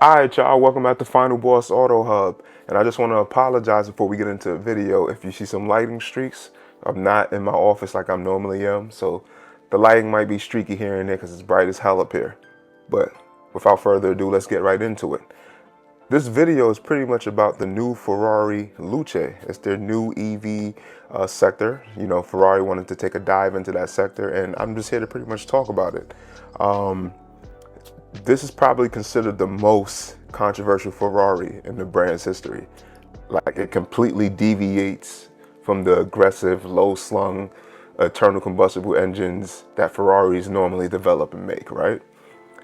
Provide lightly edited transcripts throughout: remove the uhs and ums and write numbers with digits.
Alright y'all, welcome back to Final Boss Auto Hub. And I just want to apologize before we get into the video if you see some lighting streaks. I'm not in my office like I normally am, so the lighting might be streaky here and there because it's bright as hell up here. But without further ado, let's get right into it. This video is pretty much about the new Ferrari Luce. It's their new EV sector. You know, Ferrari wanted to take a dive into that sector, and I'm just here to pretty much talk about it. This is probably considered the most controversial Ferrari in the brand's history. Like, it completely deviates from the aggressive, low-slung, internal combustible engines that Ferraris normally develop and make, right?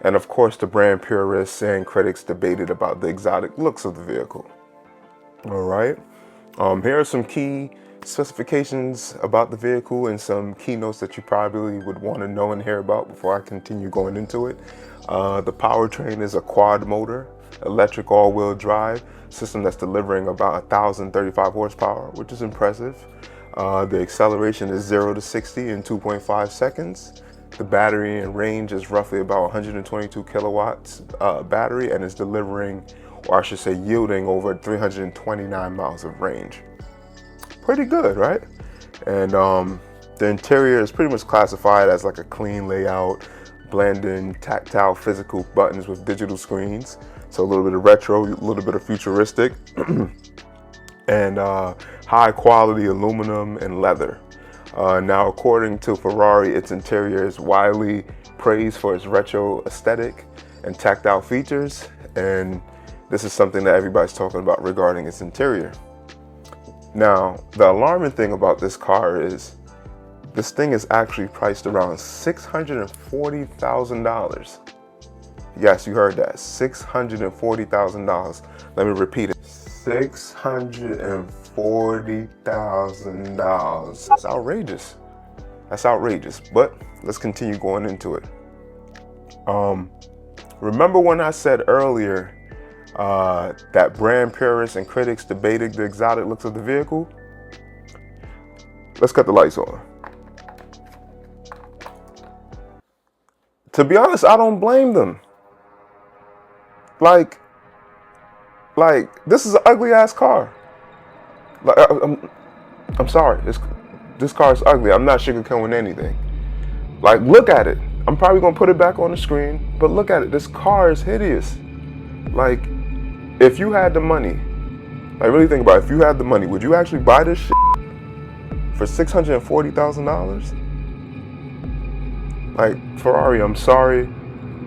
And of course, the brand purists and critics debated about the exotic looks of the vehicle. All right. Here are some key specifications about the vehicle and some keynotes that you probably would want to know and hear about before I continue going into it. The powertrain is a quad motor, electric all-wheel drive system that's delivering about 1,035 horsepower, which is impressive. The acceleration is 0 to 60 in 2.5 seconds. The battery and range is roughly about 122 kilowatts battery, and is delivering, or I should say yielding, over 329 miles of range. Pretty good, right? And the interior is pretty much classified as like a clean layout, blending tactile physical buttons with digital screens. So a little bit of retro, a little bit of futuristic, and high quality aluminum and leather. Now, according to Ferrari, its interior is widely praised for its retro aesthetic and tactile features, and this is something that everybody's talking about regarding its interior. Now, the alarming thing about this car is this thing is actually priced around $640,000. Yes, you heard that, $640,000. Let me repeat it, $640,000. That's outrageous. That's outrageous, but let's continue going into it. Remember when I said earlier that brand purists and critics debated the exotic looks of the vehicle? Let's cut the lights on. To be honest, I don't blame them. Like this is an ugly ass car. Like, I'm sorry, this car is ugly. I'm not sugarcoating anything. Like, look at it. I'm probably gonna put it back on the screen, but look at it. This car is hideous. Like, if you had the money, like, really think about it. If you had the money, would you actually buy this shit for $640,000? Like, Ferrari, I'm sorry.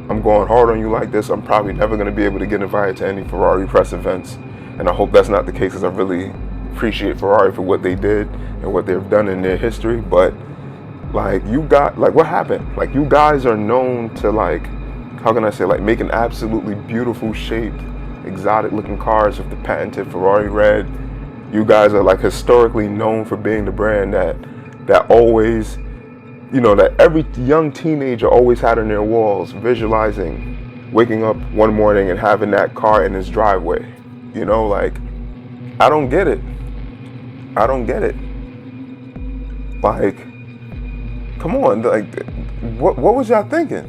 I'm going hard on you like this. I'm probably never going to be able to get invited to any Ferrari press events. And I hope that's not the case, because I really appreciate Ferrari for what they did and what they've done in their history. But, like, what happened? Like, you guys are known to, like, how can I say, like, making absolutely beautiful shaped, exotic looking cars with the patented Ferrari red. You guys are, like, historically known for being the brand that always, you know, that every young teenager always had on their walls, visualizing waking up one morning and having that car in his driveway. You know, like, I don't get it. I don't get it. Like, come on, like, what was y'all thinking?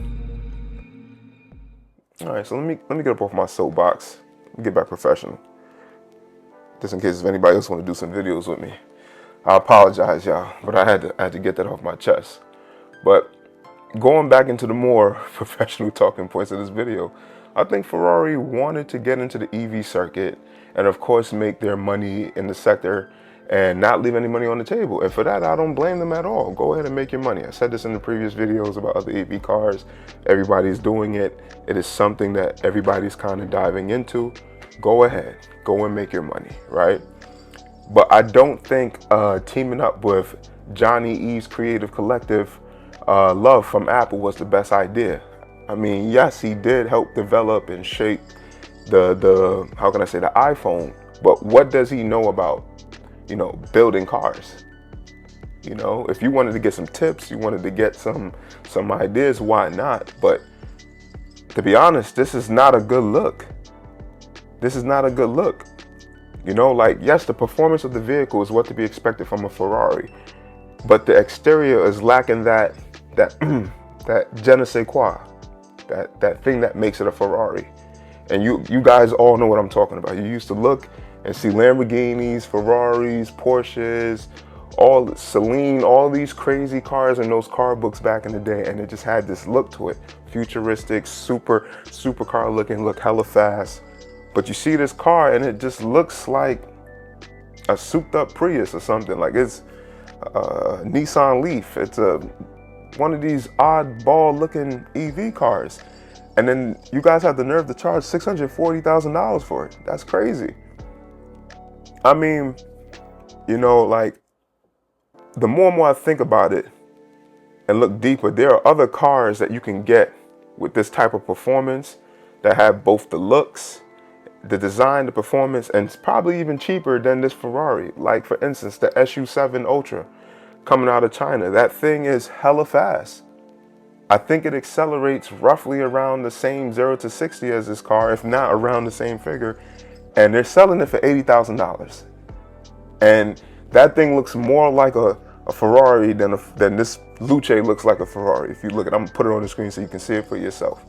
All right, so let me get up off my soapbox and get back professional, just in case if anybody else want to do some videos with me. I apologize, y'all, but I had to get that off my chest. But going back into the more professional talking points of this video, I think Ferrari wanted to get into the EV circuit and, of course, make their money in the sector and not leave any money on the table. And for that, I don't blame them at all. Go ahead and make your money. I said this in the previous videos about other EV cars. Everybody's doing it. It is something that everybody's kind of diving into. Go ahead. Go and make your money, right? But I don't think teaming up with Johnny E's creative collective, Love from Apple, was the best idea. I mean, yes, he did help develop and shape the how can I say, the iPhone, but what does he know about, you know, building cars? You know, if you wanted to get some tips, you wanted to get some ideas, why not? But to be honest, this is not a good look. This is not a good look. You know, like, yes, the performance of the vehicle is what to be expected from a Ferrari, but the exterior is lacking that je ne sais quoi, that thing that makes it a Ferrari. And you guys all know what I'm talking about. You used to look and see Lamborghinis, Ferraris, Porsches, all Celine, all these crazy cars in those car books back in the day, and it just had this look to it. Futuristic, supercar looking, look hella fast. But you see this car and it just looks like a souped up Prius or something. Like it's a Nissan Leaf. It's one of these oddball looking EV cars. And then you guys have the nerve to charge $640,000 for it. That's crazy. I mean, you know, like, the more and more I think about it and look deeper, there are other cars that you can get with this type of performance that have both the looks, the design, the performance, and it's probably even cheaper than this Ferrari. Like, for instance, the SU7 Ultra coming out of China. That thing is hella fast. I think it accelerates roughly around the same 0 to 60 as this car, if not around the same figure. And they're selling it for $80,000. And that thing looks more like a Ferrari than this Luce looks like a Ferrari. If you look at it, I'm gonna put it on the screen so you can see it for yourself.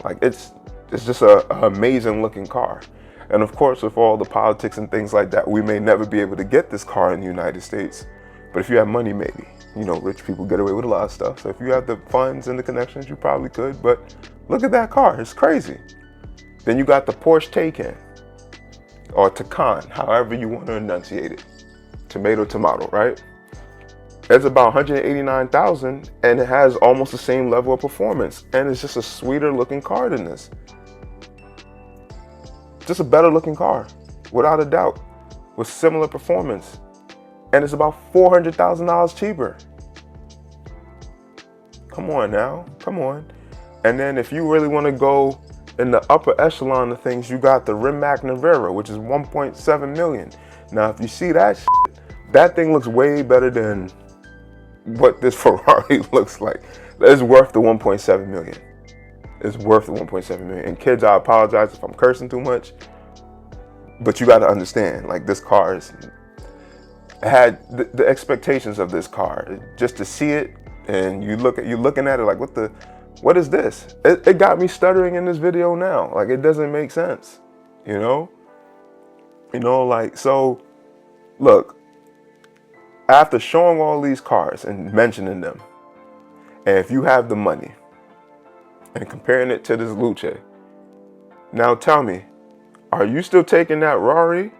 Like, it's just an amazing looking car. And of course, with all the politics and things like that, we may never be able to get this car in the United States. But if you have money, maybe. You know, rich people get away with a lot of stuff. So if you have the funds and the connections, you probably could. But look at that car, it's crazy. Then you got the Porsche Taycan, or Taycan, however you want to enunciate it. Tomato, right? It's about $189,000, and it has almost the same level of performance, and it's just a sweeter looking car than this. Just a better looking car, without a doubt, with similar performance, and it's about $400,000 cheaper. Come on now, come on. And then if you really want to go in the upper echelon of things, you got the Rimac Nevera, which is $1.7 million. Now, if you see that shit, that thing looks way better than what this Ferrari looks like. It's worth the $1.7 million. It's worth the $1.7 million. And kids, I apologize if I'm cursing too much, but you got to understand, like, this car had the expectations of this car. Just to see it, and you're looking at it like, what is this? It got me stuttering in this video now. Like, it doesn't make sense, you know? Like, so, look, after showing all these cars and mentioning them, and if you have the money and comparing it to this Luce, now tell me, are you still taking that Rari?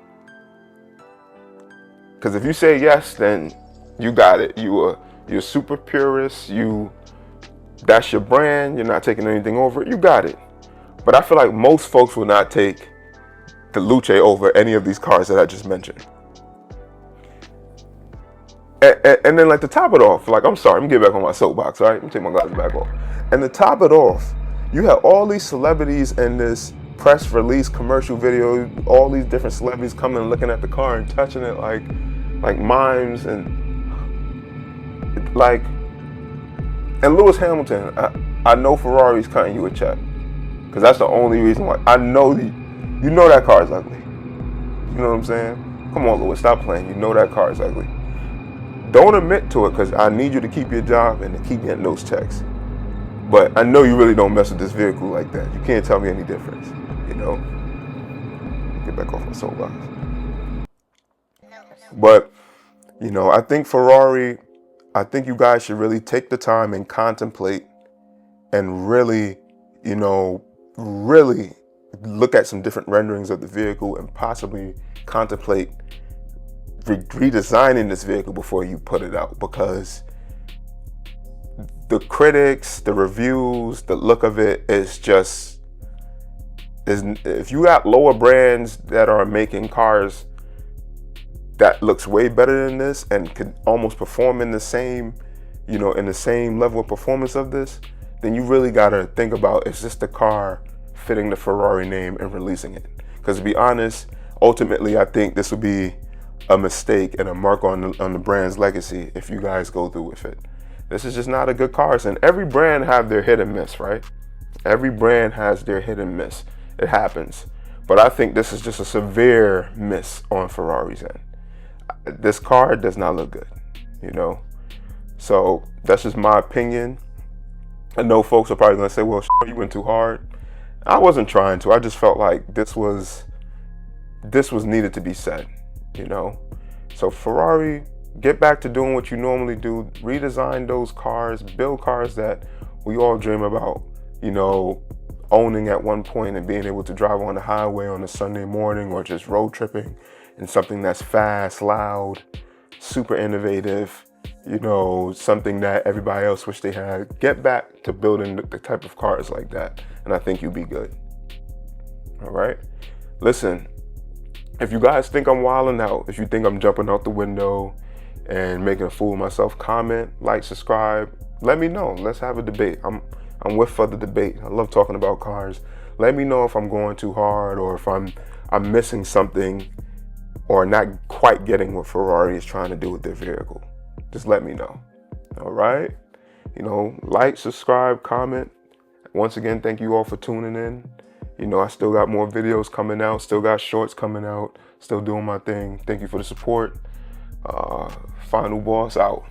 Because if you say yes, then you got it. You're super purist. That's your brand. You're not taking anything over it. You got it. But I feel like most folks will not take the Luce over any of these cars that I just mentioned. And then, like, to top it off, like, I'm sorry, I'm gonna get back on my soapbox, all right? Let me take my glasses back off. And to top it off, you have all these celebrities in this press release commercial video, all these different celebrities coming and looking at the car and touching it like mimes, and like, and Lewis Hamilton, I know Ferrari's cutting you a check, because that's the only reason why. I know you know that car is ugly. You know what I'm saying? Come on, Lewis, stop playing. You know that car is ugly. Don't admit to it, because I need you to keep your job and to keep getting those checks. But I know you really don't mess with this vehicle like that. You can't tell me any difference, you know? Get back off my soapbox. But, you know, I think Ferrari, I think you guys should really take the time and contemplate and really, you know, really look at some different renderings of the vehicle and possibly contemplate redesigning this vehicle before you put it out, because the critics, the reviews, the look of it is if you got lower brands that are making cars that looks way better than this and could almost perform in the same, you know, in the same level of performance of this, then you really got to think about, is this the car fitting the Ferrari name and releasing it? Because to be honest, ultimately, I think this would be a mistake and a mark on the brand's legacy if you guys go through with it. This is just not a good car. And every brand have their hit and miss, right? Every brand has their hit and miss. It happens. But I think this is just a severe miss on Ferrari's end. This car does not look good, you know? So that's just my opinion. I know folks are probably gonna say, well, you went too hard. I wasn't trying to. I just felt like this was needed to be said, you know? So Ferrari, get back to doing what you normally do. Redesign those cars, build cars that we all dream about, you know, owning at one point and being able to drive on the highway on a Sunday morning or just road tripping in something that's fast, loud, super innovative, you know, something that everybody else wish they had. Get back to building the type of cars like that, and I think you'll be good. All right? Listen, if you guys think I'm wilding out, if you think I'm jumping out the window and making a fool of myself, comment, like, subscribe. Let me know. Let's have a debate. I'm with for the debate. I love talking about cars. Let me know if I'm going too hard or if I'm missing something or not quite getting what Ferrari is trying to do with their vehicle. Just let me know. All right? You know, like, subscribe, comment. Once again, thank you all for tuning in. You know, I still got more videos coming out, still got shorts coming out, still doing my thing. Thank you for the support. Final Boss out.